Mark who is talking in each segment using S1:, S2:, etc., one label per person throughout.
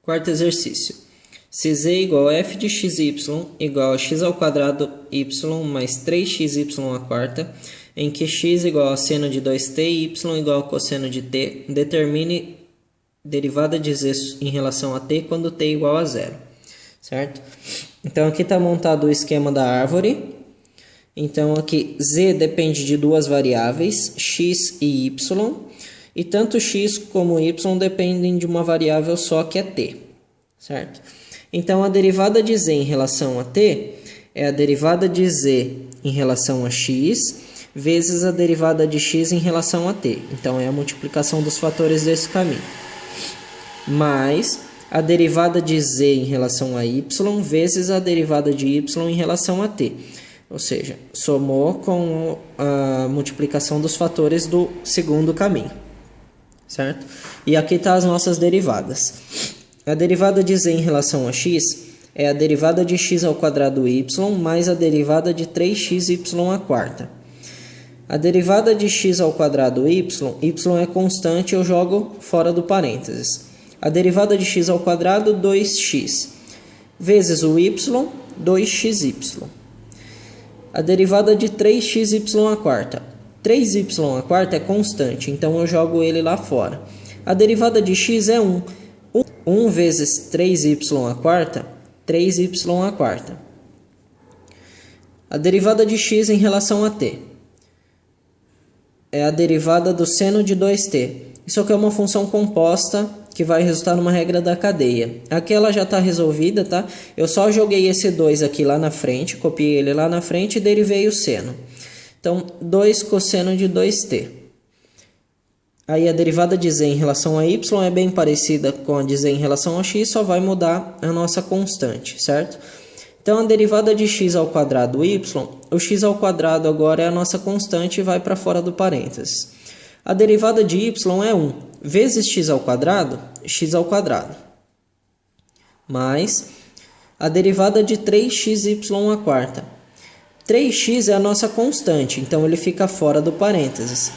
S1: Quarto exercício. Se z igual a f de xy igual a x ao quadrado y mais 3xy à quarta, em que x igual a seno de 2t e y igual a cosseno de t, determine derivada de z em relação a t quando t igual a zero. Certo? Então, aqui está montado o esquema da árvore. Então, aqui z depende de duas variáveis, x e y. E tanto x como y dependem de uma variável só, que é t. Certo? Então, a derivada de z em relação a t é a derivada de z em relação a x vezes a derivada de x em relação a t. Então, é a multiplicação dos fatores desse caminho. Mais a derivada de z em relação a y vezes a derivada de y em relação a t. Ou seja, somou com a multiplicação dos fatores do segundo caminho. Certo? E aqui estão as nossas derivadas. A derivada de z em relação a x é a derivada de x ao quadrado y mais a derivada de 3xy à quarta. A derivada de x ao quadrado y é constante, eu jogo fora do parênteses. A derivada de x ao quadrado, 2x, vezes o y, 2xy. A derivada de 3xy à quarta. 3y à quarta é constante, então eu jogo ele lá fora. A derivada de x é 1. 1 vezes 3y à quarta, 3y à quarta. A derivada de x em relação a t é a derivada do seno de 2t. Isso aqui é uma função composta que vai resultar numa regra da cadeia. Aqui ela já está resolvida, tá? Eu só joguei esse 2 aqui lá na frente, copiei ele lá na frente e derivei o seno. Então, 2 cosseno de 2t. Aí a derivada de z em relação a y é bem parecida com a de z em relação a x, só vai mudar a nossa constante, certo? Então, a derivada de x ao quadrado y, o x ao quadrado agora é a nossa constante e vai para fora do parênteses. A derivada de y é 1 vezes x ao quadrado, mais a derivada de 3xy à quarta. 3x é a nossa constante, então ele fica fora do parênteses.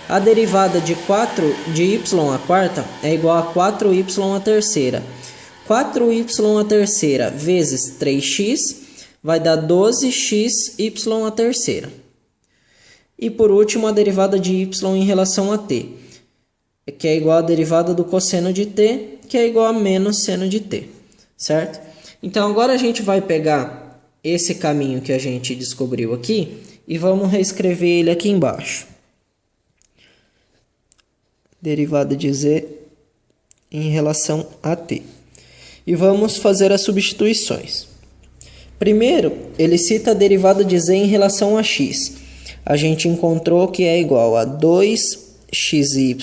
S1: A derivada de 4 de y à quarta é igual a 4y à terceira. 4y à terceira vezes 3x vai dar 12xy à terceira. E por último, a derivada de y em relação a t, que é igual a derivada do cosseno de t, que é igual a menos seno de t. Certo? Então, agora a gente vai pegar esse caminho que a gente descobriu aqui e vamos reescrever ele aqui embaixo. Derivada de z em relação a t. E vamos fazer as substituições. Primeiro, ele cita a derivada de z em relação a x. A gente encontrou que é igual a 2xy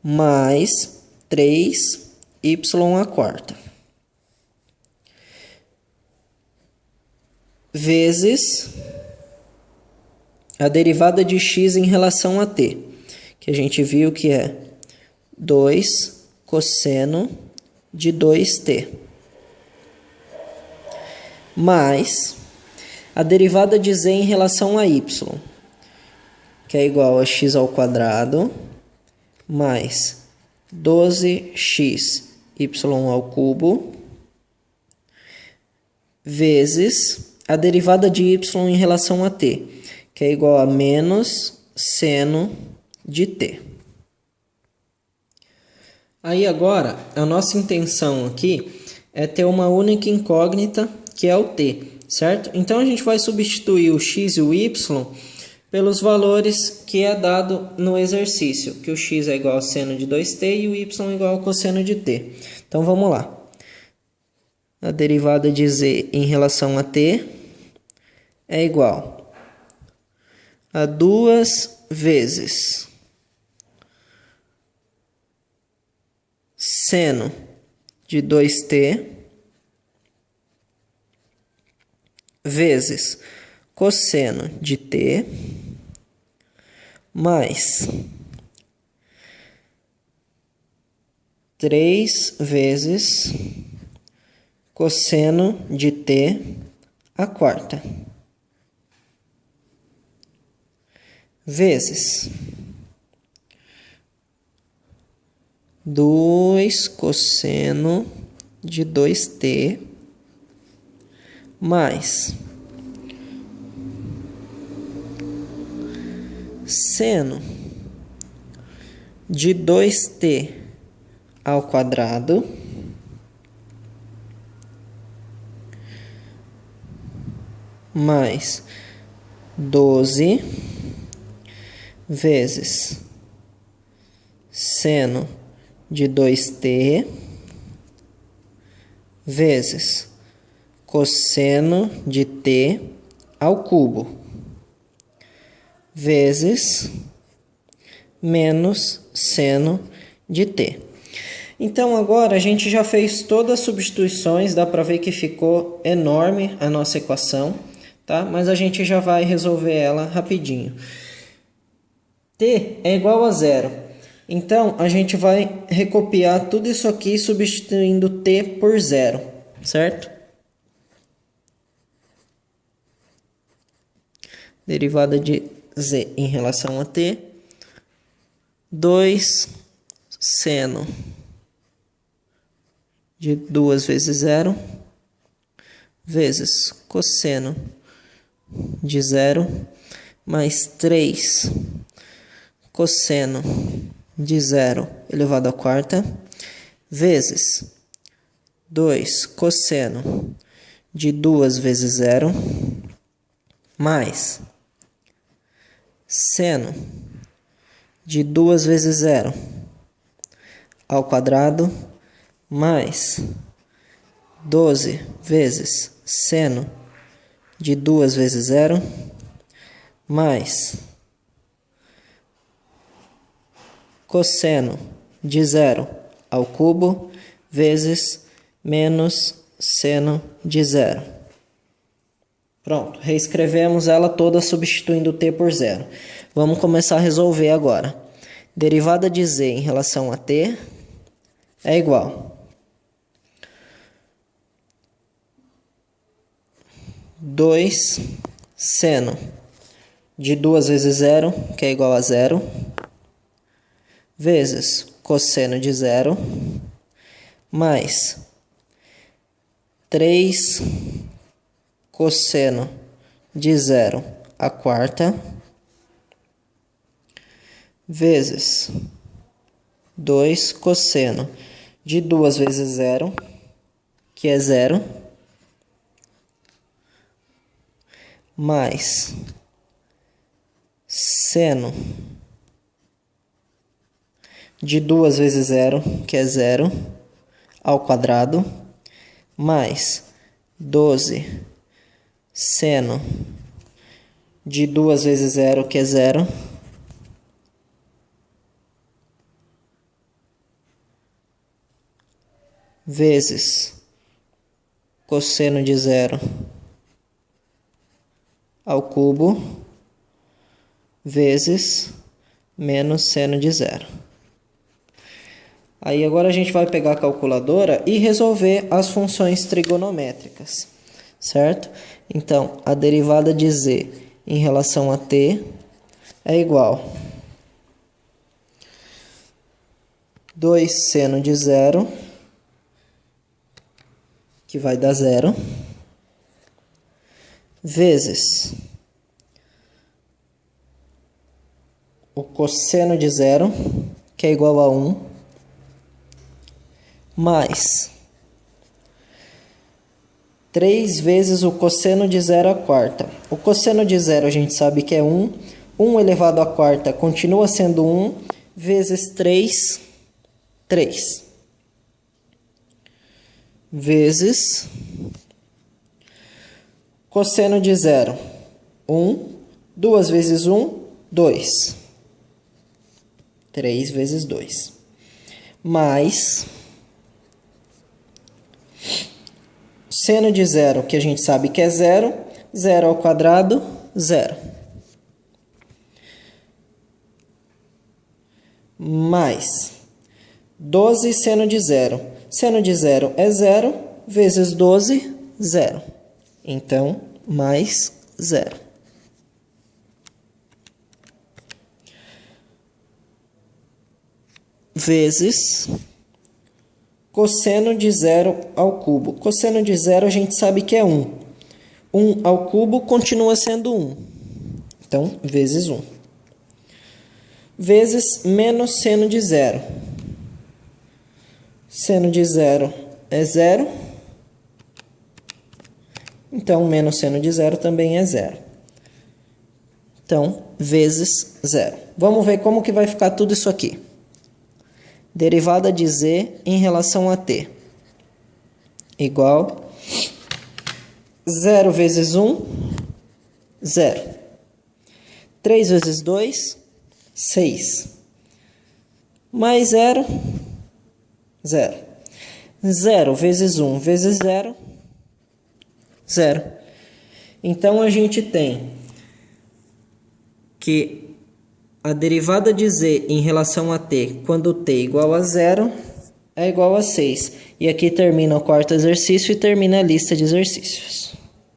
S1: mais 3y à quarta. Vezes a derivada de x em relação a t, que a gente viu que é 2 cosseno de 2t, mais a derivada de z em relação a y, que é igual a x ao quadrado mais 12xy ao cubo, vezes a derivada de y em relação a t, que é igual a menos seno de t. Aí agora, a nossa intenção aqui é ter uma única incógnita, que é o t, certo? Então, a gente vai substituir o x e o y pelos valores que é dado no exercício, que o x é igual a seno de 2t e o y é igual a cosseno de t. Então, vamos lá. A derivada de z em relação a t é igual a 2 vezes seno de 2t vezes cosseno de t mais 3 vezes cosseno de t à quarta, vezes 2 cosseno de 2t mais seno de 2t ao quadrado mais 12 vezes seno de 2t vezes cosseno de t ao cubo vezes menos seno de t. Então, agora a gente já fez todas as substituições, dá para ver que ficou enorme a nossa equação, tá? Mas a gente já vai resolver ela rapidinho. T é igual a zero. Então, a gente vai recopiar tudo isso aqui substituindo t por zero, certo? Derivada de z em relação a t. 2 seno de 2 vezes 0 vezes cosseno de 0 mais 3 cosseno de 0 elevado à quarta vezes 2 cosseno de 2 vezes 0 mais seno de 2 vezes 0 ao quadrado mais 12 vezes seno de 2 vezes 0 mais cosseno de 0 ao cubo vezes menos seno de 0. Pronto, reescrevemos ela toda substituindo t por 0. Vamos começar a resolver agora. Derivada de z em relação a t é igual a 2 seno de 2 vezes 0, que é igual a 0, vezes cosseno de 0, mais 3 cosseno de 0 à quarta, vezes 2 cosseno de 2 vezes 0, que é 0, mais seno de 2 vezes 0, que é 0, ao quadrado, mais 12 seno de 2 vezes 0, que é 0, vezes cosseno de 0 ao cubo, vezes menos seno de 0. Aí agora a gente vai pegar a calculadora e resolver as funções trigonométricas, certo? Então, a derivada de z em relação a t é igual a 2 seno de 0, que vai dar 0, vezes o cosseno de 0, que é igual a 1, mais 3 vezes o cosseno de 0 à quarta. O cosseno de 0 a gente sabe que é 1. 1 elevado à quarta continua sendo 1, vezes 3, 3. Vezes cosseno de 0, 1. 2 vezes 1, 2. 3 vezes 2. Mais seno de 0, que a gente sabe que é 0. 0 ao quadrado, 0. Mais 12 seno de 0. Seno de 0 é 0, vezes 12, 0. Então, mais 0. vezes cosseno de 0 ao cubo. Cosseno de 0 a gente sabe que é 1. 1 ao cubo continua sendo 1. Então, vezes 1. Vezes menos seno de 0. Seno de 0 é 0. Então, menos seno de 0 também é 0. Então, vezes 0. Vamos ver como que vai ficar tudo isso aqui. Derivada de z em relação a t. Igual 0 vezes 1, 0. 3 vezes 2, 6. Mais 0, 0. 0 vezes 1 vezes 0, 0. Então, a gente tem que a derivada de z em relação a t, quando t é igual a 0, é igual a 6. E aqui termina o quarto exercício e termina a lista de exercícios.